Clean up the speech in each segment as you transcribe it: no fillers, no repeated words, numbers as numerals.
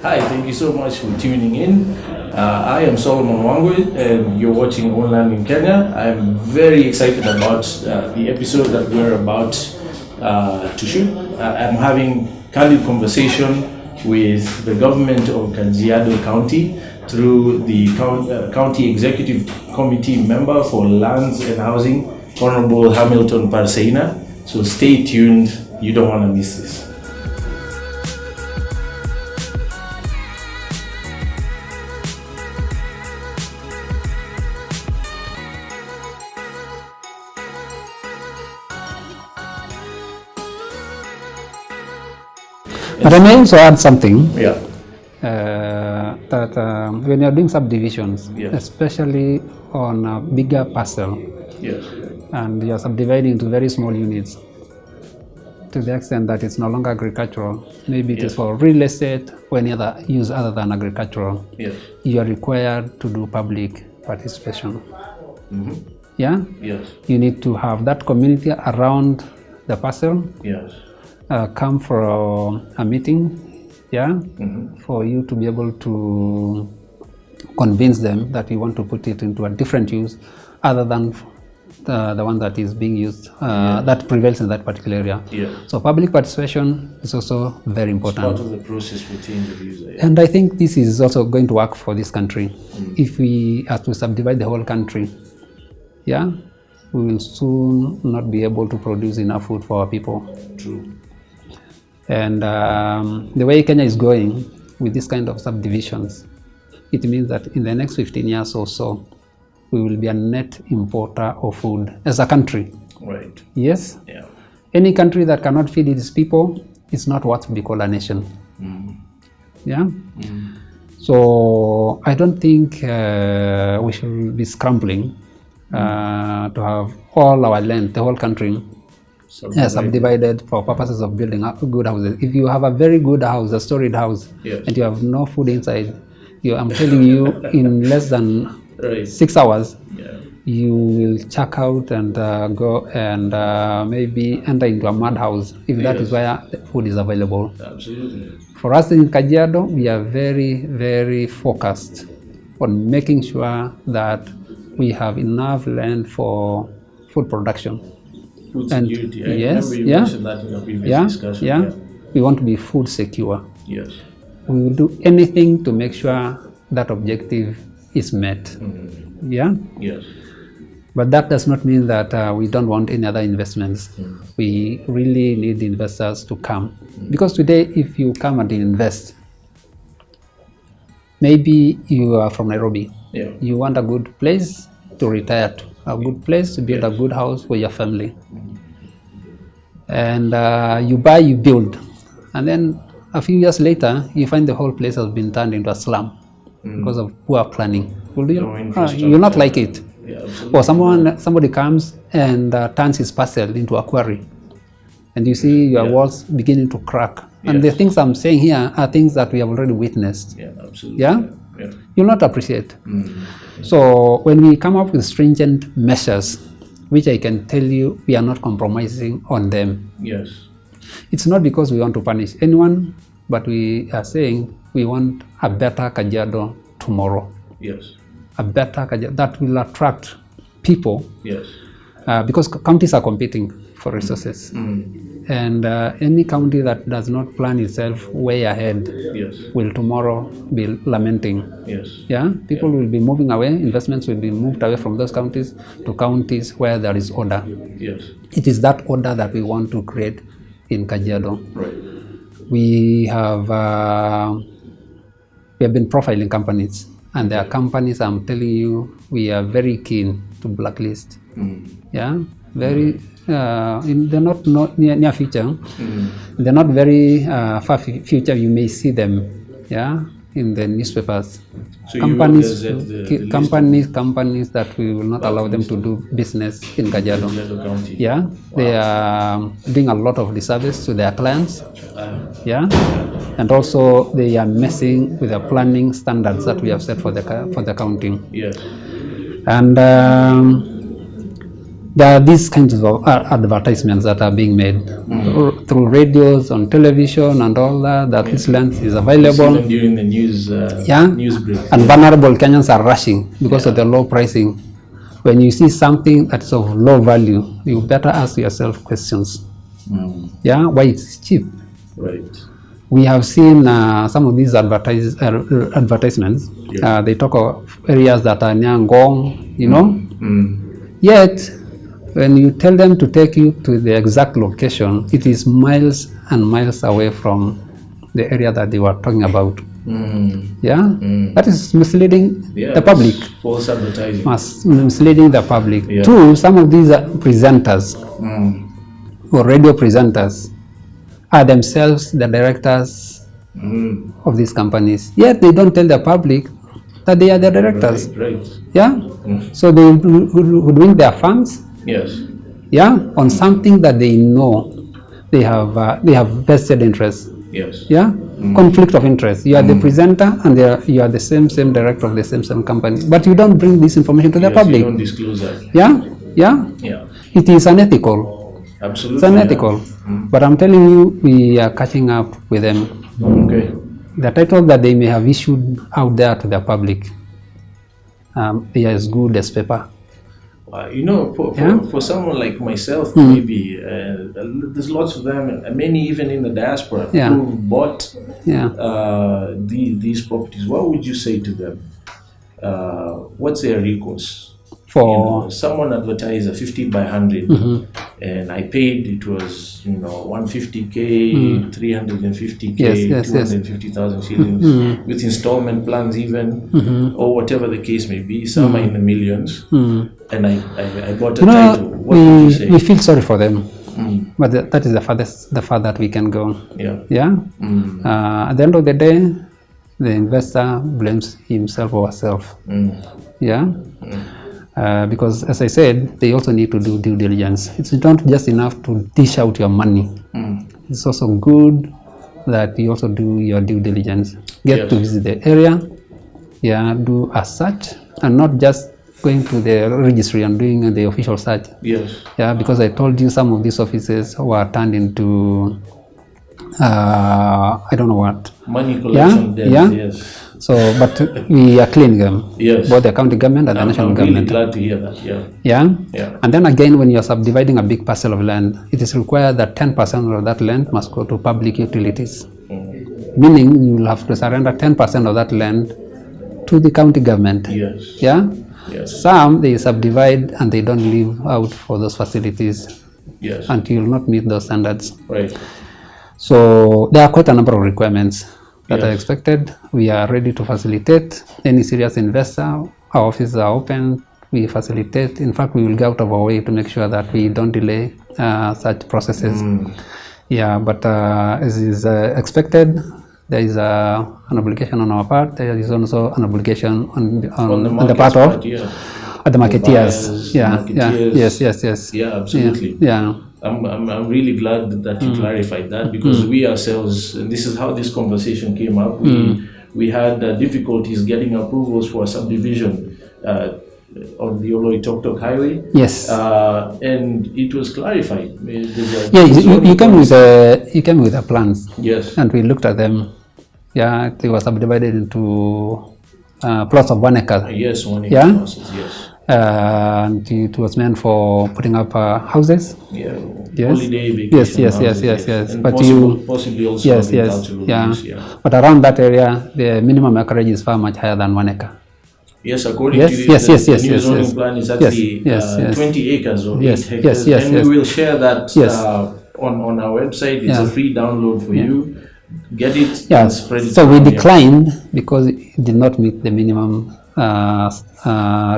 Hi, thank you so much for tuning in. I am Solomon Wangwe, and you're watching On Land in Kenya. I'm very excited about the episode that we're about to shoot. I'm having candid conversation with the government of Kajiado County through the County Executive Committee member for Lands and Housing, Honorable Hamilton Parseina. So stay tuned, you don't want to miss this. But I may also add something. Yeah. That when you're doing subdivisions, Yes. especially on a bigger parcel, Yes. and you're subdividing into very small units, to the extent that it's no longer agricultural, maybe it is for real estate or any other use other than agricultural, Yes. you are required to do public participation. Mm-hmm. Yeah? Yes. You need to have that community around the parcel Yes. come for a meeting, Mm-hmm. for you to be able to convince them that you want to put it into a different use other than the one that is being used, that prevails in that particular area. Yeah. So public participation is also very important. It's part of the process for change of user. Yeah. And I think this is also going to work for this country. If we are to subdivide the whole country, we will soon not be able to produce enough food for our people. True. And the way Kenya is going with this kind of subdivisions, it means that in the next 15 years or so, we will be a net importer of food as a country. Right. Yes? Yeah. Any country that cannot feed its people is not what we call a nation. Yeah? So I don't think we should be scrambling to have all our land, the whole country, subdivided for purposes of building up good houses. If you have a very good house, a storied house, and you have no food inside, I'm telling you, in less than 6 hours, you will check out and go and maybe enter into a mad house if that is where the food is available. Absolutely. For us in Kajiado, we are very, very focused on making sure that we have enough land for food production. Food And security. I yes, remember you mentioned that in a previous discussion. We want to be food secure. Yes. We will do anything to make sure that objective is met. Yes. But that does not mean that we don't want any other investments. We really need the investors to come. Because today, if you come and invest, maybe you are from Nairobi. You want a good place to retire to, a good place to build a good house for your family. And you buy, you build. And then a few years later, you find the whole place has been turned into a slum because of poor planning. You'll not like it. Or somebody comes and turns his parcel into a quarry. And you see your walls beginning to crack. And the things I'm saying here are things that we have already witnessed. Yeah, absolutely. You'll not appreciate. So when we come up with stringent measures, which I can tell you we are not compromising on them. Yes. It's not because we want to punish anyone, but we are saying we want a better Kajiado tomorrow. Yes. A better Kajiado that will attract people. Yes. Because counties are competing for resources. And any county that does not plan itself way ahead will tomorrow be lamenting. People will be moving away, investments will be moved away from those counties to counties where there is order. It is that order that we want to create in Kajiado. We have been profiling companies, and there are companies, I'm telling you, we are very keen to blacklist. Very they're not near future. They're not very far future. You may see them, in the newspapers. So companies that we will not allow them to do business in Kajiado. They are doing a lot of disservice to their clients. And also they are messing with the planning standards that we have set for the county. And there are these kinds of advertisements that are being made through radios, on television, and all that. That this land is available. Even during the news break. And vulnerable Kenyans are rushing because of the low pricing. When you see something that is of low value, you better ask yourself questions. Why it's cheap? Right. We have seen some of these advertisements. They talk of areas that are near Ngong, you know. Yet, when you tell them to take you to the exact location, it is miles and miles away from the area that they were talking about. That is misleading the public. False advertising. Misleading the public. Two, some of these presenters or radio presenters are themselves the directors of these companies. Yet they don't tell the public that they are the directors. Right. So they would win their funds. On something that they know they have vested interest. Conflict of interest. You are the presenter and you are the same director of the same company, but you don't bring this information to the public. You don't disclose that. It is unethical. Absolutely. It's unethical. But I'm telling you, we are catching up with them. Okay. The title that they may have issued out there to the public, they are as good as paper. For someone like myself, maybe there's lots of them, many even in the diaspora, who bought these properties. What would you say to them? What's their recourse? For someone advertised a 50 by 100, and I paid. It was 150k, 350k, 250,000 shillings with installment plans, even or whatever the case may be. Some are in the millions, and I bought a title. What would you say? We feel sorry for them, but that is the far that we can go. At the end of the day, the investor blames himself or herself. Because, as I said, they also need to do due diligence. It's not just enough to dish out your money. It's also good that you also do your due diligence. Get to visit the area, do a search, and not just going to the registry and doing the official search. Because I told you some of these offices were turned into, I don't know what. Money collection. So, but we are cleaning them, both the county government and the national government. I'm really glad to hear that. And then again, when you are subdividing a big parcel of land, it is required that 10% of that land must go to public utilities. Meaning you will have to surrender 10% of that land to the county government. Some they subdivide and they don't leave out for those facilities until you will not meet those standards. So there are quite a number of requirements that are expected. We are ready to facilitate any serious investor. Our offices are open. We facilitate. In fact, we will go out of our way to make sure that we don't delay such processes. But as is expected, there is an obligation on our part. There is also an obligation on the part of the marketeers. Yes. Absolutely. I'm really glad that you clarified that, because we ourselves, and this is how this conversation came up, we had difficulties getting approvals for a subdivision on the Oloitoktok Highway. And it was clarified. You came with the plans. And we looked at them. They were subdivided into plots of 1 acre. 1 acre parcels, and it was meant for putting up houses. Holiday vacation yes. And but possibly also agricultural use, But around that area, the minimum acreage is far much higher than 1 acre. According to the new zoning plan is actually 20 acres or 8 hectares. And we will share that on our website. It's a free download for you. Get it and spread it. So we declined because it did not meet the minimum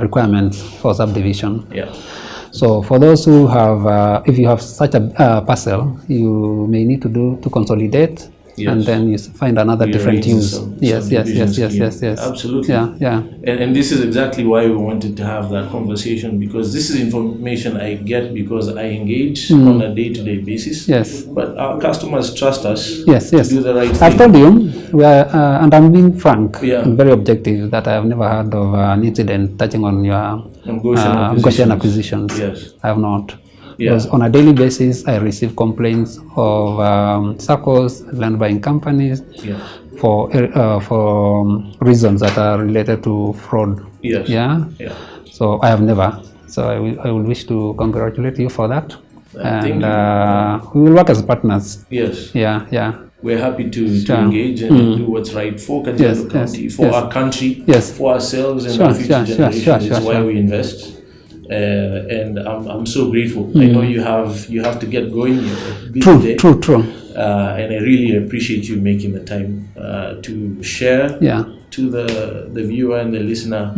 requirements for subdivision. So for those who have, if you have such a parcel, you may need to consolidate and then you find another different use. Yes. Absolutely. Yeah. And this is exactly why we wanted to have that conversation, because this is information I get because I engage on a day-to-day basis. Yes. But our customers trust us Yes. to do the right thing. I've told you, we are, and I'm being frank Yeah. and very objective, that I have never heard of an incident touching on your Goshen acquisitions. Yes. I have not. Yeah. Because on a daily basis, I receive complaints of circles, land buying companies, for reasons that are related to fraud. Yes. Yeah. So I have never. So I will wish to congratulate you for that. Thank you. We will work as partners. Yes. Yeah. We're happy to engage and do what's right for Kajiado County, for our country, for ourselves and our future generations. It's why we invest. And I'm so grateful. I know you have to get going. True. And I really appreciate you making the time to share to the viewer and the listener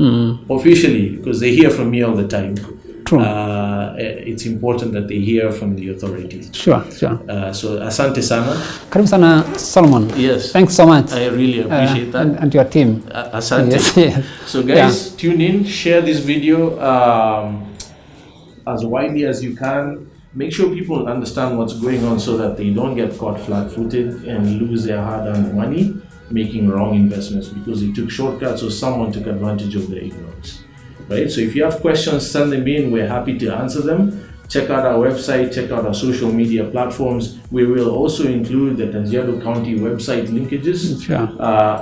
officially, because they hear from me all the time. True. It's important that they hear from the authorities. Sure. So asante sana. Karibu sana, Solomon. Yes. Thanks so much. I really appreciate that. And your team. Asante. Yes. So guys, tune in, share this video as widely as you can. Make sure people understand what's going on so that they don't get caught flat-footed and lose their hard-earned money making wrong investments because they took shortcuts or someone took advantage of their ignorance. Right? So if you have questions, send them in. We're happy to answer them. Check out our website, check out our social media platforms. We will also include the Kajiado County website linkages.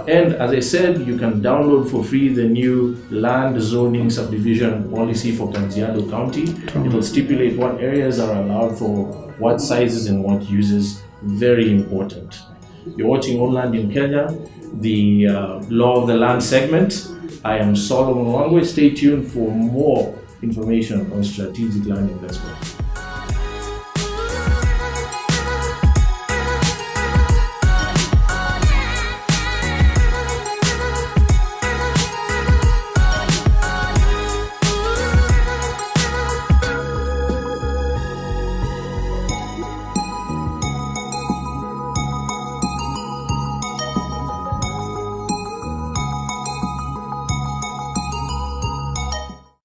And as I said, you can download for free the new land zoning subdivision policy for Kajiado County. It will stipulate what areas are allowed for what sizes and what uses. Very important. You're watching On Land in Kenya, the Law of the Land segment. I am Solomon Wangwe. Stay tuned for more information on strategic land investment.